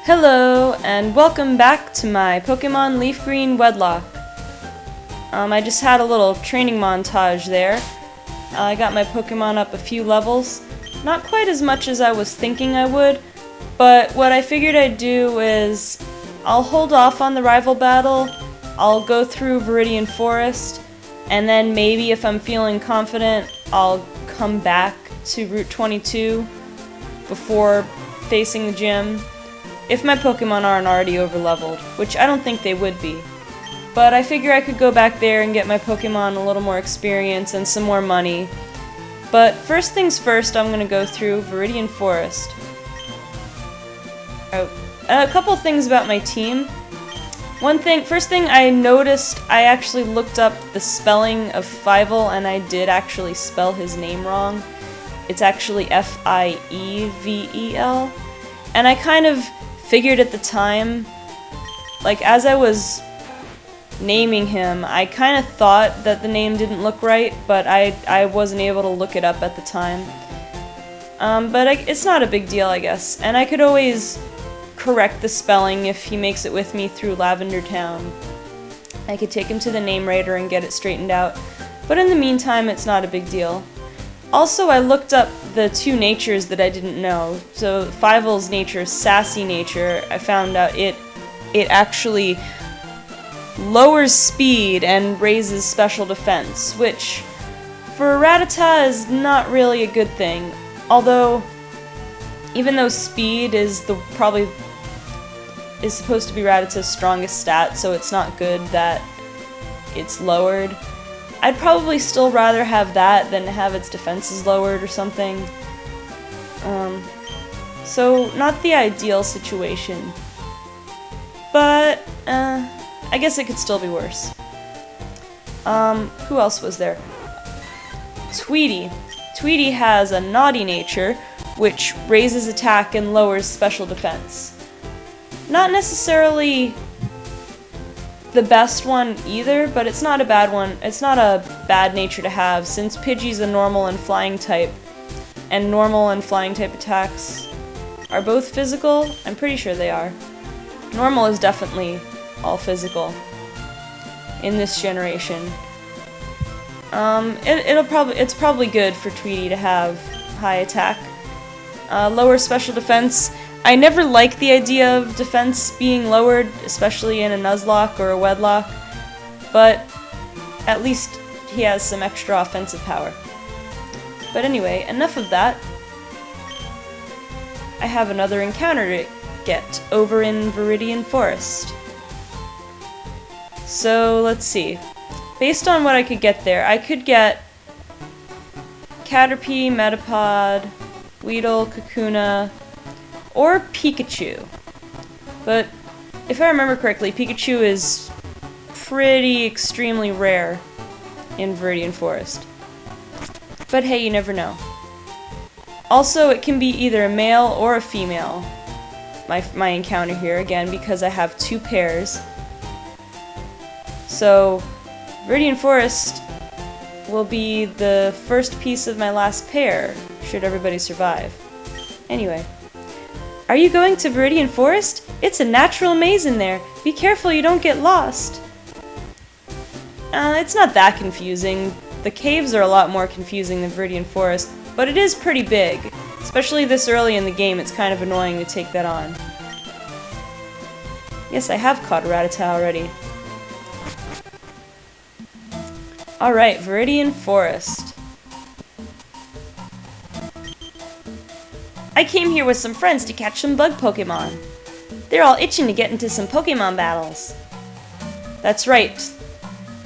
Hello, and welcome back to my Pokémon LeafGreen Wedlocke. I just had a little training montage there. I got my Pokémon up a few levels. Not quite as much as I was thinking I would, but what I figured I'd do is I'll hold off on the rival battle, I'll go through Viridian Forest, and then maybe if I'm feeling confident, I'll come back to Route 22 before facing the gym. If my Pokémon aren't already overleveled, which I don't think they would be. But I figure I could go back there and get my Pokémon a little more experience and some more money. But first things first, I'm gonna go through Viridian Forest. Oh, a couple things about my team. First thing I noticed, I actually looked up the spelling of Fievel and I did actually spell his name wrong. It's actually F-I-E-V-E-L. And I kind of figured at the time, like as I was naming him, I kind of thought that the name didn't look right, but I wasn't able to look it up at the time. It's not a big deal, I guess. And I could always correct the spelling if he makes it with me through Lavender Town. I could take him to the name writer and get it straightened out. But in the meantime, it's not a big deal. Also, I looked up the two natures that I didn't know. So Fievel's nature, Sassy nature, I found out it actually lowers speed and raises special defense, which for a Rattata is not really a good thing. Although, even though speed is supposed to be Rattata's strongest stat, so it's not good that it's lowered. I'd probably still rather have that than have its defenses lowered or something. So, not the ideal situation. But, I guess it could still be worse. Who else was there? Tweety. Tweety has a naughty nature, which raises attack and lowers special defense. Not necessarily the best one either, but it's not a bad one. It's not a bad nature to have, since Pidgey's a normal and flying type, and normal and flying type attacks are both physical. I'm pretty sure they are. Normal is definitely all physical in this generation. It's probably good for Tweety to have high attack. Lower special defense. I never liked the idea of defense being lowered, especially in a Nuzlocke or a Wedlocke, but at least he has some extra offensive power. But anyway, enough of that. I have another encounter to get over in Viridian Forest. So, let's see. Based on what I could get there, I could get Caterpie, Metapod, Weedle, Kakuna, or Pikachu. But if I remember correctly, Pikachu is pretty extremely rare in Viridian Forest. But hey, you never know. Also, it can be either a male or a female, my encounter here, again, because I have two pairs. So, Viridian Forest will be the first piece of my last pair, should everybody survive. Anyway. Are you going to Viridian Forest? It's a natural maze in there. Be careful you don't get lost. It's not that confusing. The caves are a lot more confusing than Viridian Forest, but it is pretty big. Especially this early in the game, it's kind of annoying to take that on. Yes, I have caught a Rattata already. Alright, Viridian Forest. I came here with some friends to catch some bug Pokémon. They're all itching to get into some Pokémon battles. That's right.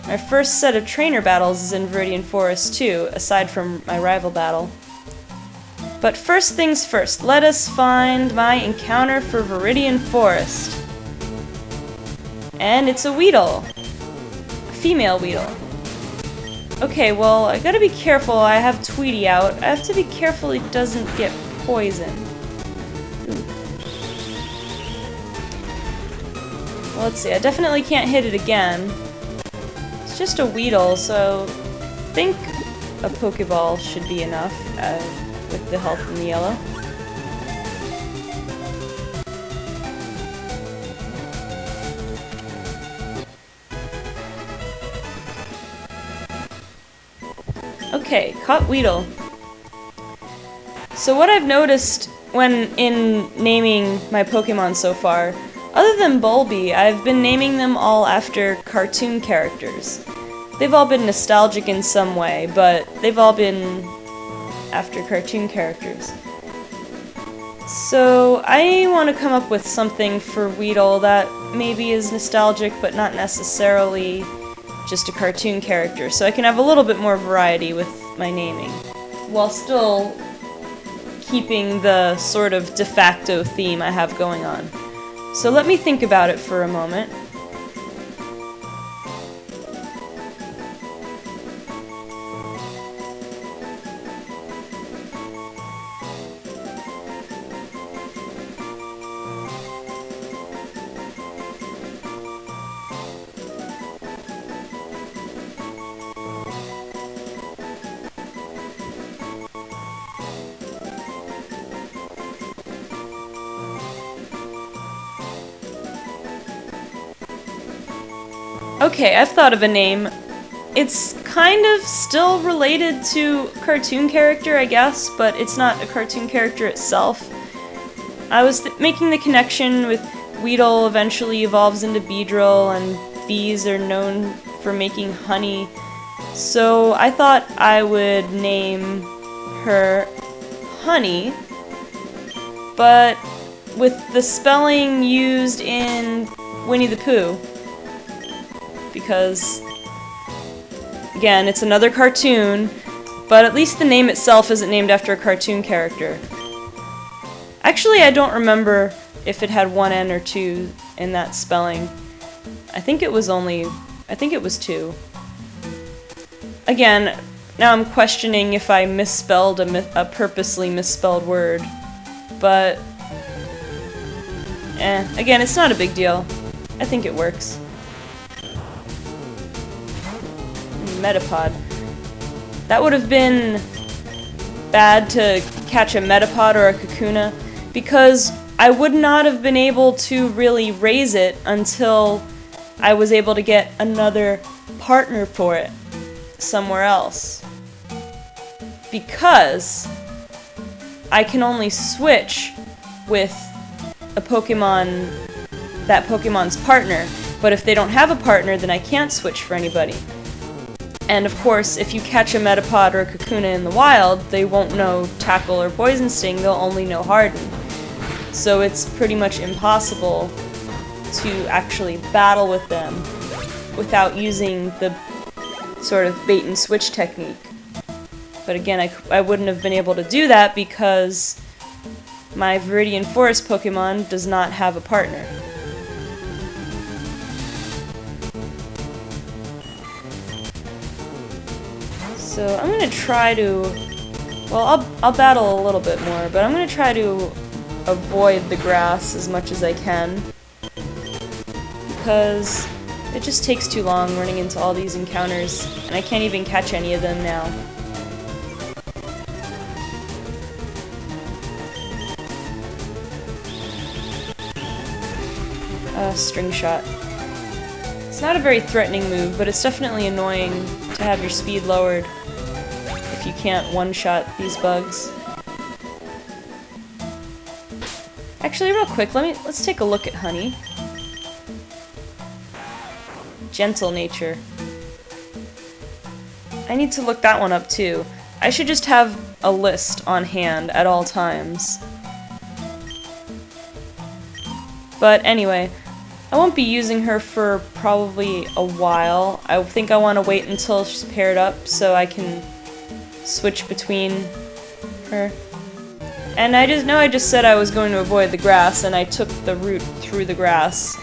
My first set of trainer battles is in Viridian Forest too, aside from my rival battle. But first things first, let us find my encounter for Viridian Forest. And it's a Weedle. A female Weedle. Okay, well, I gotta be careful. I have Tweety out. I have to be careful he doesn't get poison. Ooh. Well, let's see. I definitely can't hit it again. It's just a Weedle, so I think a Pokeball should be enough with the health in the yellow. Okay, caught Weedle. So what I've noticed when in naming my Pokemon so far, other than Bulby, I've been naming them all after cartoon characters. They've all been nostalgic in some way, but they've all been after cartoon characters. So I want to come up with something for Weedle that maybe is nostalgic, but not necessarily just a cartoon character, so I can have a little bit more variety with my naming, while still keeping the sort of de facto theme I have going on. So let me think about it for a moment. Okay, I've thought of a name. It's kind of still related to cartoon character, I guess, but it's not a cartoon character itself. I was making the connection with Weedle eventually evolves into Beedrill, and bees are known for making honey. So I thought I would name her Honey, but with the spelling used in Winnie the Pooh. Because, again, it's another cartoon, but at least the name itself isn't named after a cartoon character. Actually, I don't remember if it had one N or two in that spelling. I think it was 2. Again, now I'm questioning if I misspelled a purposely misspelled word, but again, it's not a big deal. I think it works. Metapod. That would have been bad to catch a Metapod or a Kakuna, because I would not have been able to really raise it until I was able to get another partner for it somewhere else. Because I can only switch with a Pokemon, that Pokemon's partner, but if they don't have a partner, then I can't switch for anybody. And of course, if you catch a Metapod or a Kakuna in the wild, they won't know Tackle or Poison Sting, they'll only know Harden. So it's pretty much impossible to actually battle with them without using the sort of bait and switch technique. But again, I wouldn't have been able to do that because my Viridian Forest Pokemon does not have a partner. So I'm gonna try to, well, I'll battle a little bit more, but I'm gonna try to avoid the grass as much as I can, because it just takes too long running into all these encounters, and I can't even catch any of them now. String Shot. It's not a very threatening move, but it's definitely annoying to have your speed lowered if you can't one-shot these bugs. Actually, real quick, let's take a look at Honey. Gentle nature. I need to look that one up too. I should just have a list on hand at all times. But anyway, I won't be using her for probably a while. I think I want to wait until she's paired up so I can switch between her. And I just said I was going to avoid the grass, and I took the route through the grass.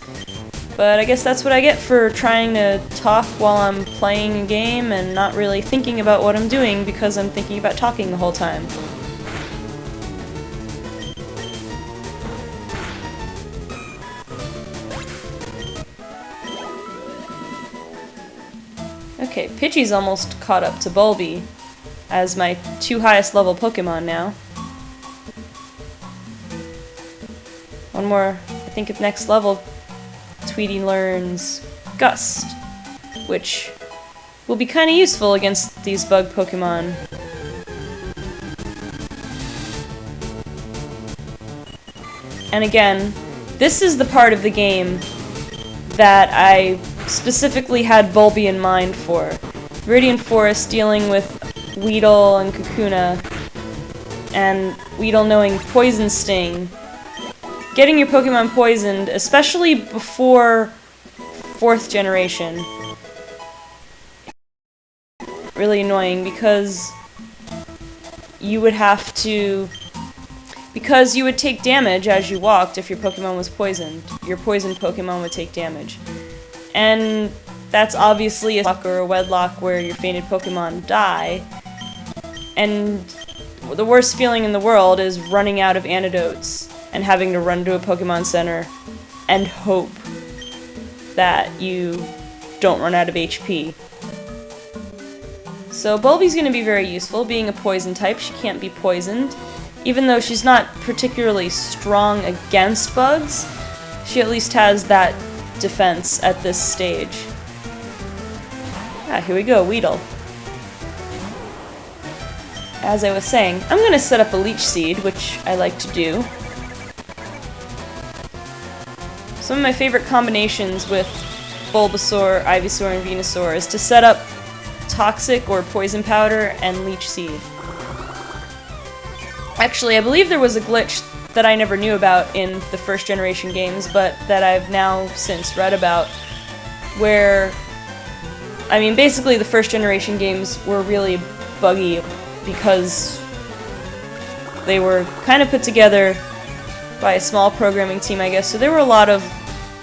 But I guess that's what I get for trying to talk while I'm playing a game and not really thinking about what I'm doing because I'm thinking about talking the whole time. Okay, Pidgey's almost caught up to Bulby as my 2 highest level Pokemon now. One more, I think at next level, Tweety learns Gust, which will be kind of useful against these bug Pokemon. And again, this is the part of the game that I specifically had Bulby in mind for. Viridian Forest dealing with Weedle and Kakuna, and Weedle knowing Poison Sting. Getting your Pokemon poisoned, especially before 4th generation, really annoying because you would have to... Because you would take damage as you walked if your Pokemon was poisoned. Your poisoned Pokemon would take damage. And that's obviously a Wedlocke or a Wedlocke where your fainted Pokemon die. And the worst feeling in the world is running out of antidotes and having to run to a Pokemon Center and hope that you don't run out of HP. So Bulby's going to be very useful. Being a poison type, she can't be poisoned. Even though she's not particularly strong against bugs, she at least has that defense at this stage. Ah, here we go, Weedle. As I was saying, I'm going to set up a Leech Seed, which I like to do. Some of my favorite combinations with Bulbasaur, Ivysaur, and Venusaur is to set up Toxic or Poison Powder and Leech Seed. Actually, I believe there was a glitch that I never knew about in the 1st generation games, but that I've now since read about, where, I mean, basically the 1st generation games were really buggy because they were kind of put together by a small programming team, I guess, so there were a lot of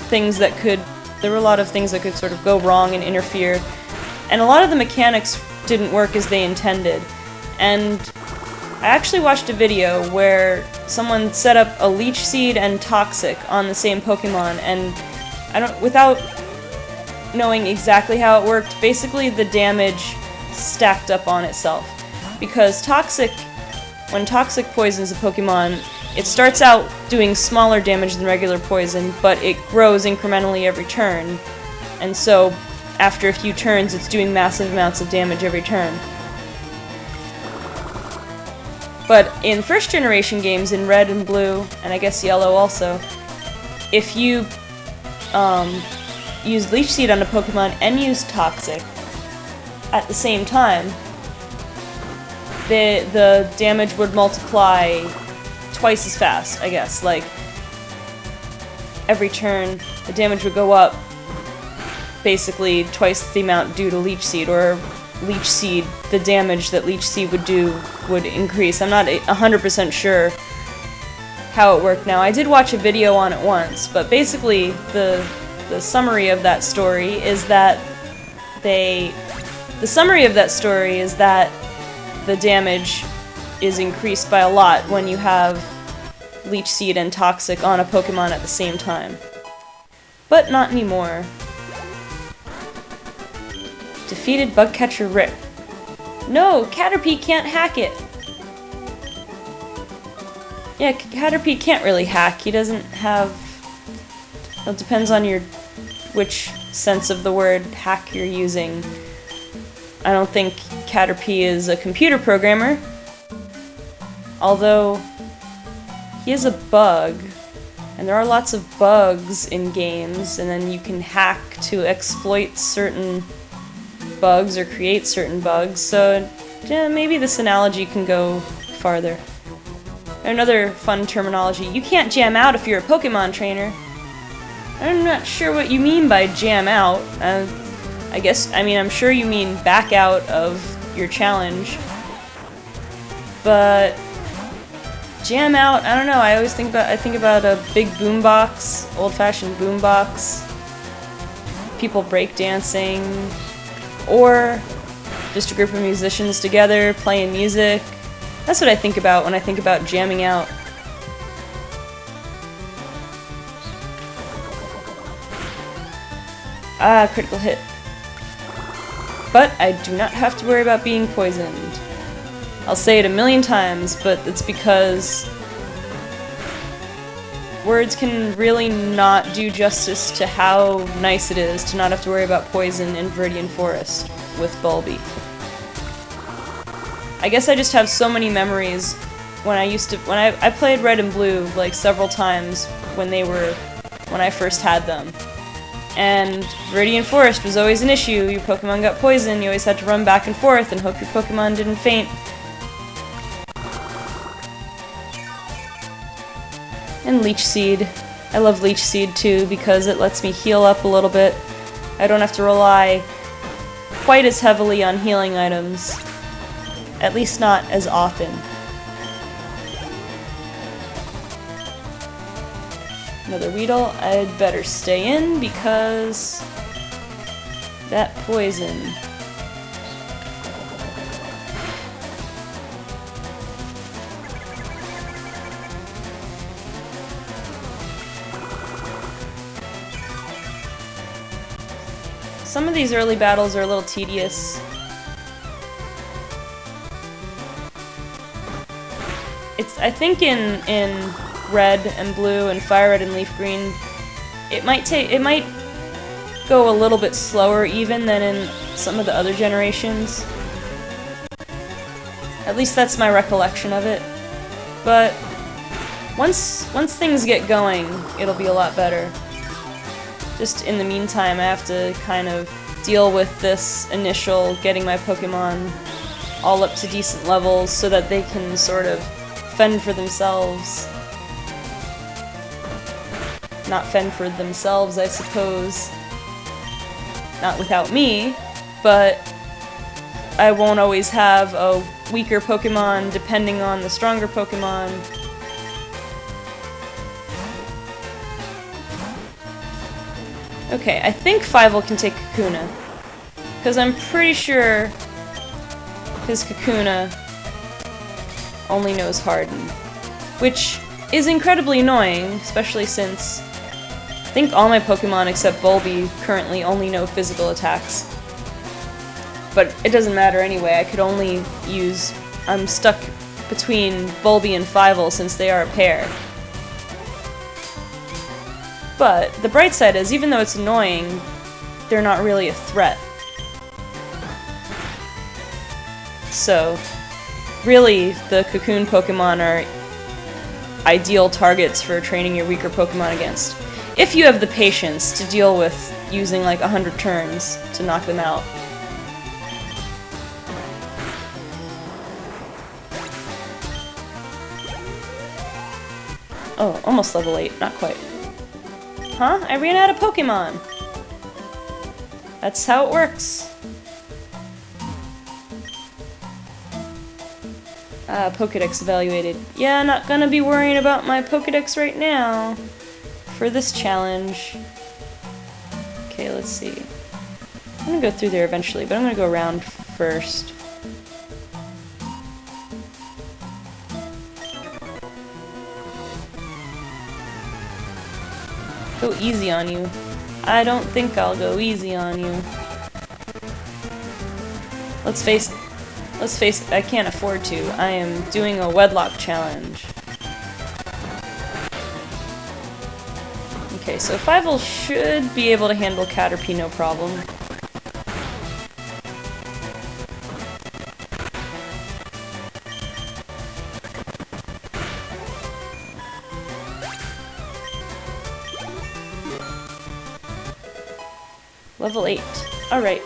things that could sort of go wrong and interfere, and a lot of the mechanics didn't work as they intended. And I actually watched a video where someone set up a Leech Seed and Toxic on the same Pokemon, and without knowing exactly how it worked, basically the damage stacked up on itself. Because when Toxic poisons a Pokemon, it starts out doing smaller damage than regular poison, but it grows incrementally every turn, and so after a few turns it's doing massive amounts of damage every turn. But in 1st generation games, in Red and Blue, and I guess Yellow also, if you use Leech Seed on a Pokemon and use Toxic at the same time, the damage would multiply twice as fast, I guess. Like, every turn, the damage would go up basically twice the amount due to Leech Seed, or Leech Seed, the damage that Leech Seed would do would increase. I'm not 100% sure how it worked now. I did watch a video on it once, but basically the summary of that story is that the damage is increased by a lot when you have Leech Seed and Toxic on a Pokemon at the same time. But not anymore. Defeated Bugcatcher Rip. No, Caterpie can't hack it! Yeah, Caterpie can't really hack. He doesn't have... Well, it depends on which sense of the word hack you're using. I don't think Caterpie is a computer programmer. Although, he is a bug. And there are lots of bugs in games, and then you can hack to exploit certain bugs or create certain bugs, so yeah, maybe this analogy can go farther. Another fun terminology, you can't jam out if you're a Pokemon trainer. I'm not sure what you mean by jam out. I'm sure you mean back out of your challenge. But jam out, I don't know, I think about a big boombox, old-fashioned boombox, people breakdancing, or just a group of musicians together playing music. That's what I think about when I think about jamming out. Ah, critical hit. But I do not have to worry about being poisoned. I'll say it a million times, but it's because words can really not do justice to how nice it is to not have to worry about poison in Viridian Forest. with Bulby. I guess I just have so many memories when I played Red and Blue like several times when I first had them. And Viridian Forest was always an issue. Your Pokemon got poisoned, you always had to run back and forth and hope your Pokemon didn't faint. And Leech Seed. I love Leech Seed too because it lets me heal up a little bit. I don't have to rely quite as heavily on healing items. At least not as often. Another Weedle. I'd better stay in because that poison. Some of these early battles are a little tedious. I think in Red and Blue and Fire Red and Leaf Green, it might go a little bit slower even than in some of the other generations. At least that's my recollection of it. But once things get going, it'll be a lot better. Just in the meantime, I have to kind of deal with this initial getting my Pokemon all up to decent levels so that they can sort of fend for themselves. Not fend for themselves, I suppose. Not without me, but I won't always have a weaker Pokemon depending on the stronger Pokemon. Okay, I think Fievel can take Kakuna, because I'm pretty sure his Kakuna only knows Harden, which is incredibly annoying, especially since I think all my Pokemon except Bulby currently only know physical attacks. But it doesn't matter anyway, I could only use... I'm stuck between Bulby and Fievel since they are a pair. But the bright side is, even though it's annoying, they're not really a threat. So, really, the Cocoon Pokemon are ideal targets for training your weaker Pokemon against. If you have the patience to deal with using like 100 turns to knock them out. Oh, almost level 8, not quite. Huh? I ran out of Pokemon! That's how it works. Pokedex evaluated. Yeah, not gonna be worrying about my Pokedex right now for this challenge. Okay, let's see. I'm gonna go through there eventually, but I'm gonna go around first. Go easy on you. I don't think I'll go easy on you. Let's face it, I can't afford to. I am doing a Wedlocke challenge. Okay, so Fievel should be able to handle Caterpie no problem. Level 8. Alright.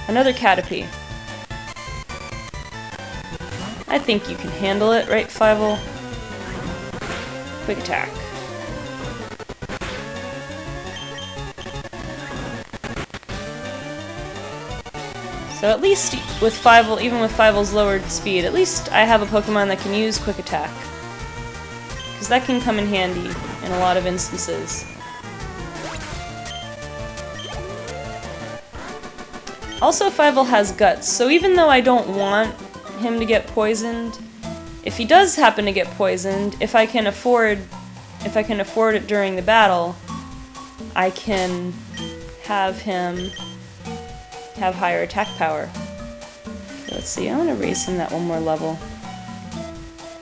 Another Caterpie. I think you can handle it, right, Fievel? Quick attack. So at least with Fievel, even with Fievel's lowered speed, at least I have a Pokemon that can use quick attack. Because that can come in handy in a lot of instances. Also, Fievel has guts, so even though I don't want him to get poisoned, if he does happen to get poisoned, if I can afford it during the battle, I can have him have higher attack power. Okay, let's see, I want to raise him that one more level.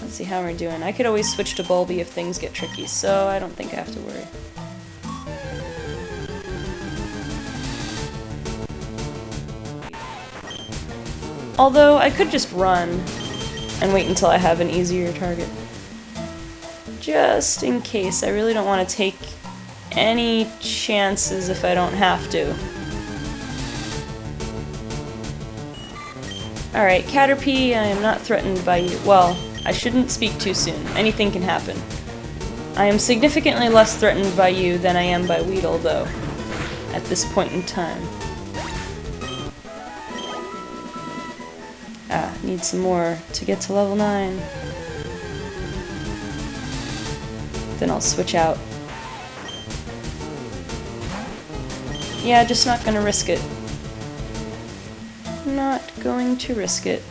Let's see how we're doing. I could always switch to Bulby if things get tricky, so I don't think I have to worry. Although, I could just run and wait until I have an easier target. Just in case. I really don't want to take any chances if I don't have to. Alright, Caterpie, I am not threatened by you. Well, I shouldn't speak too soon. Anything can happen. I am significantly less threatened by you than I am by Weedle, though, at this point in time. Ah, need some more to get to level 9. Then I'll switch out. Yeah, just not gonna risk it. Not going to risk it.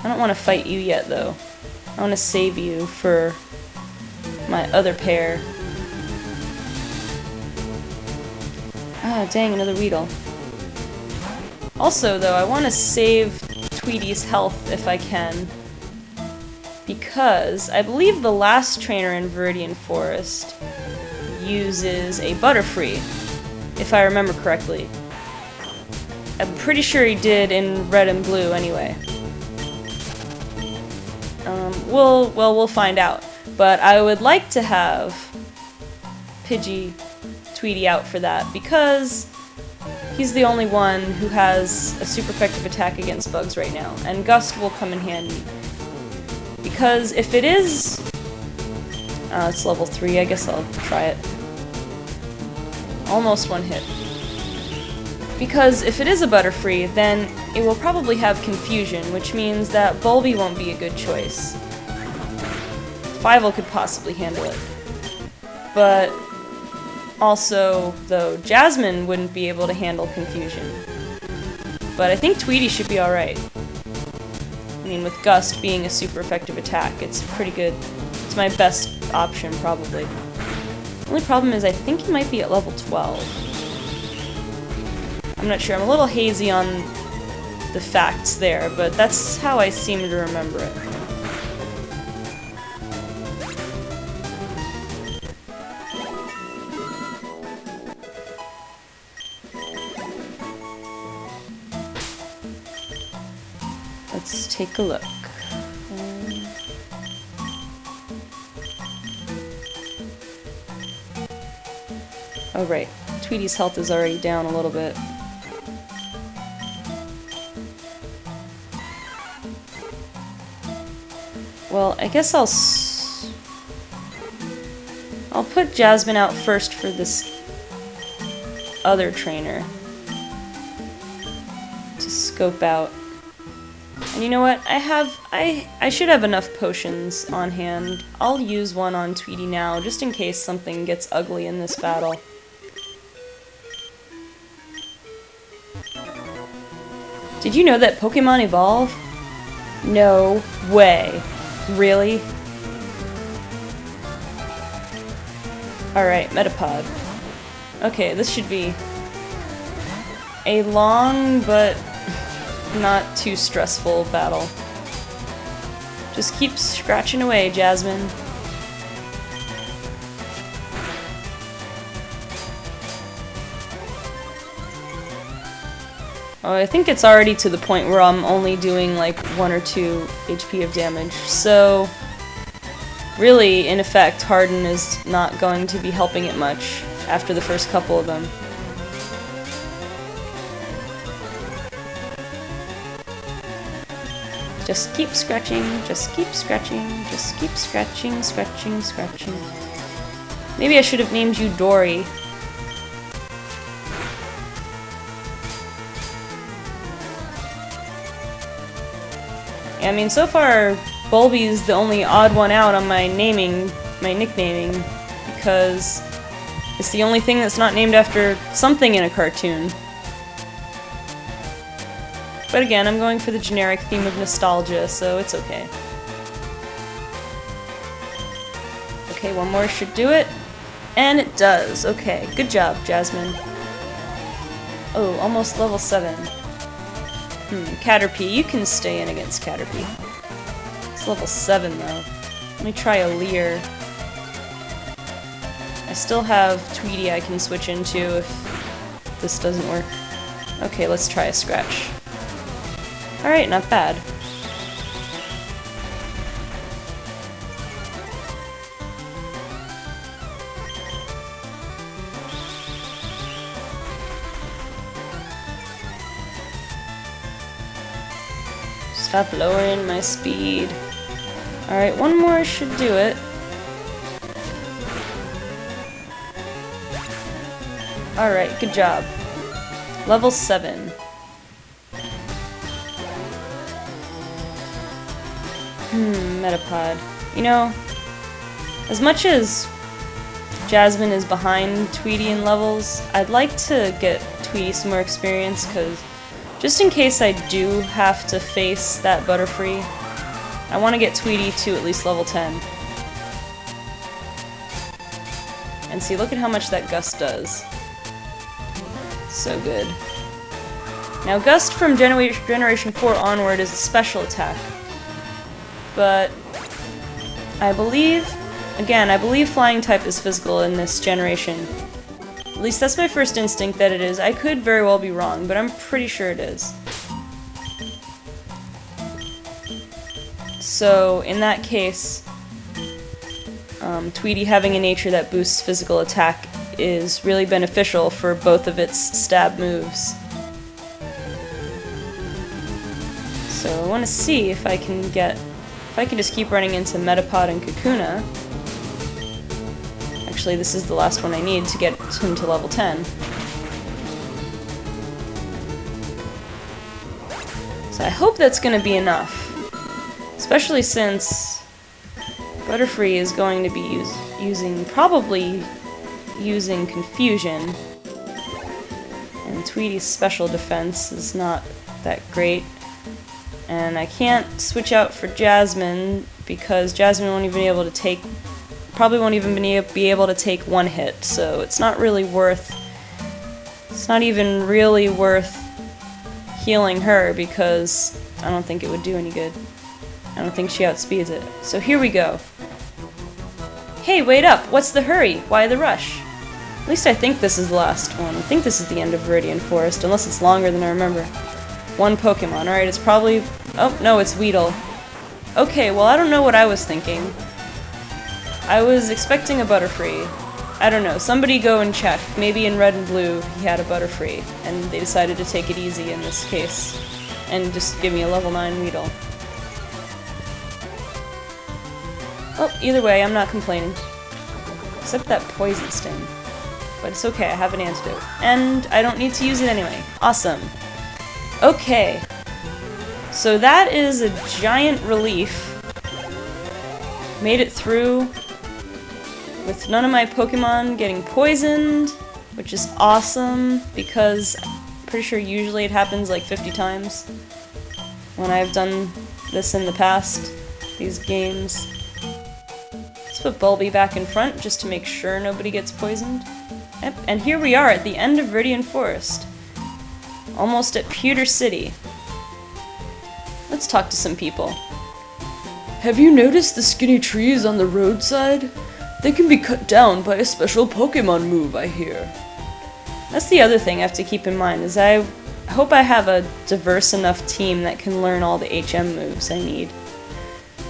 I don't want to fight you yet, though. I want to save you for my other pair. Ah, dang, another Weedle. Also, though, I want to save Tweety's health if I can, because I believe the last trainer in Viridian Forest uses a Butterfree, if I remember correctly. I'm pretty sure he did in Red and Blue anyway. We'll find out. But I would like to have Tweety out for that, because he's the only one who has a super effective attack against bugs right now, and Gust will come in handy. Because if it is... it's level 3, I guess I'll try it. Almost one hit. Because if it is a Butterfree, then it will probably have Confusion, which means that Bulby won't be a good choice. Fivel could possibly handle it. But also, though, Jasmine wouldn't be able to handle Confusion. But I think Tweety should be alright. I mean, with Gust being a super effective attack, it's pretty good. It's my best option, probably. The only problem is I think he might be at level 12. I'm not sure. I'm a little hazy on the facts there, but that's how I seem to remember it. Let's take a look. Oh, right. Tweety's health is already down a little bit. Well, I guess I'll put Jasmine out first for this other trainer to scope out. And you know what? I should have enough potions on hand. I'll use one on Tweety now, just in case something gets ugly in this battle. Did you know that Pokémon evolve? No way. Really? Alright, Metapod. Okay, this should be a long but not too stressful battle. Just keep scratching away, Jasmine. Oh, I think it's already to the point where I'm only doing like 1 or 2 HP of damage, so really, in effect, Harden is not going to be helping it much after the first couple of them. Just keep scratching, just keep scratching, just keep scratching, scratching, scratching. Maybe I should have named you Dory. I mean, so far, Bulby's the only odd one out on my nicknaming, because it's the only thing that's not named after something in a cartoon. But again, I'm going for the generic theme of nostalgia, so it's okay. Okay, one more should do it. And it does. Okay, good job, Jasmine. Oh, almost level 7. Caterpie, you can stay in against Caterpie. It's level 7 though. Let me try a Leer. I still have Tweety I can switch into if this doesn't work. Okay, let's try a Scratch. Alright, not bad. Stop lowering my speed. Alright, one more should do it. Alright, good job. Level 7. Metapod. You know, as much as Jasmine is behind Tweety in levels, I'd like to get Tweety some more experience, because just in case I do have to face that Butterfree, I want to get Tweety to at least level 10. And see, look at how much that Gust does. So good. Now, Gust from Generation 4 onward is a special attack. But I believe, again, I believe Flying type is physical in this generation. At least that's my first instinct that it is. I could very well be wrong, but I'm pretty sure it is. So, in that case, Tweety having a nature that boosts physical attack is really beneficial for both of its stab moves. So I want to see if I can just keep running into Metapod and Kakuna. Actually, this is the last one I need to get him to level 10. So I hope that's going to be enough. Especially since Butterfree is going to be probably using Confusion. And Tweety's special defense is not that great. And I can't switch out for Jasmine because Jasmine won't even be able to take, probably won't even be able to take one hit, so it's not even really worth healing her because I don't think it would do any good. I don't think she outspeeds it. So here we go. Hey, wait up! What's the hurry? Why the rush? At least I think this is the last one. I think this is the end of Viridian Forest, unless it's longer than I remember. One Pokemon. Alright, it's probably... Oh, no, it's Weedle. Okay, well, I don't know what I was thinking. I was expecting a Butterfree. I don't know. Somebody go and check. Maybe in Red and Blue he had a Butterfree, and they decided to take it easy in this case. And just give me a level 9 Weedle. Oh, either way, I'm not complaining. Except that Poison Sting. But it's okay, I have an antidote. And I don't need to use it anyway. Awesome. Okay, so that is a giant relief. Made it through with none of my Pokemon getting poisoned, which is awesome because I'm pretty sure usually it happens like 50 times when I've done this in the past, these games. Let's put Bulby back in front just to make sure nobody gets poisoned. Yep, and here we are at the end of Viridian Forest. Almost at Pewter City. Let's talk to some people. Have you noticed the skinny trees on the roadside? They can be cut down by a special Pokemon move, I hear. That's the other thing I have to keep in mind, is I hope I have a diverse enough team that can learn all the HM moves I need.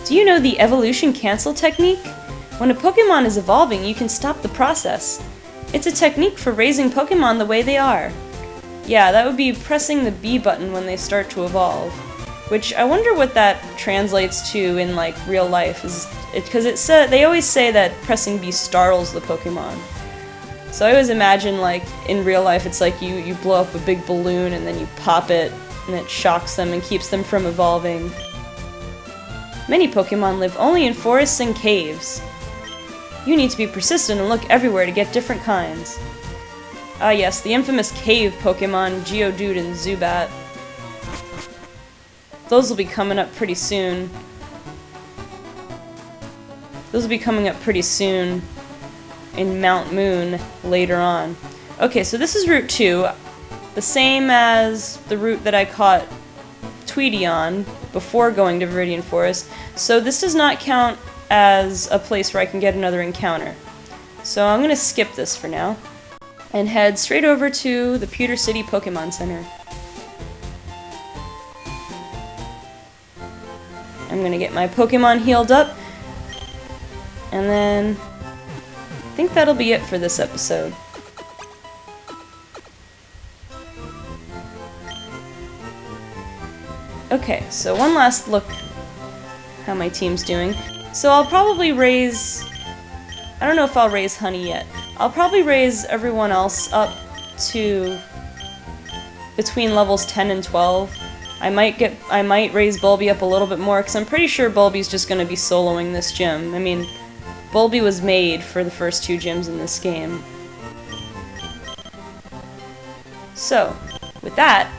Do you know the evolution cancel technique? When a Pokemon is evolving, you can stop the process. It's a technique for raising Pokemon the way they are. Yeah, that would be pressing the B button when they start to evolve. Which, I wonder what that translates to in, like, real life. Because they always say that pressing B startles the Pokemon. So I always imagine, like, in real life, it's like you blow up a big balloon and then you pop it, and it shocks them and keeps them from evolving. Many Pokemon live only in forests and caves. You need to be persistent and look everywhere to get different kinds. Ah yes, the infamous cave Pokemon, Geodude and Zubat. Those will be coming up pretty soon. Those will be coming up pretty soon in Mount Moon later on. Okay, so this is Route 2, the same as the route that I caught Tweety on before going to Viridian Forest, so this does not count as a place where I can get another encounter. So I'm gonna skip this for now and head straight over to the Pewter City Pokemon Center. I'm gonna get my Pokemon healed up, and then I think that'll be it for this episode. Okay, so one last look how my team's doing. So I'll probably raise... I don't know if I'll raise Honey yet. I'll probably raise everyone else up to between levels 10 and 12. I might raise Bulby up a little bit more, because I'm pretty sure Bulby's just going to be soloing this gym. I mean, Bulby was made for the first 2 gyms in this game. So, with that,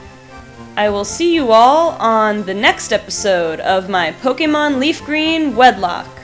I will see you all on the next episode of my Pokémon LeafGreen Wedlocke.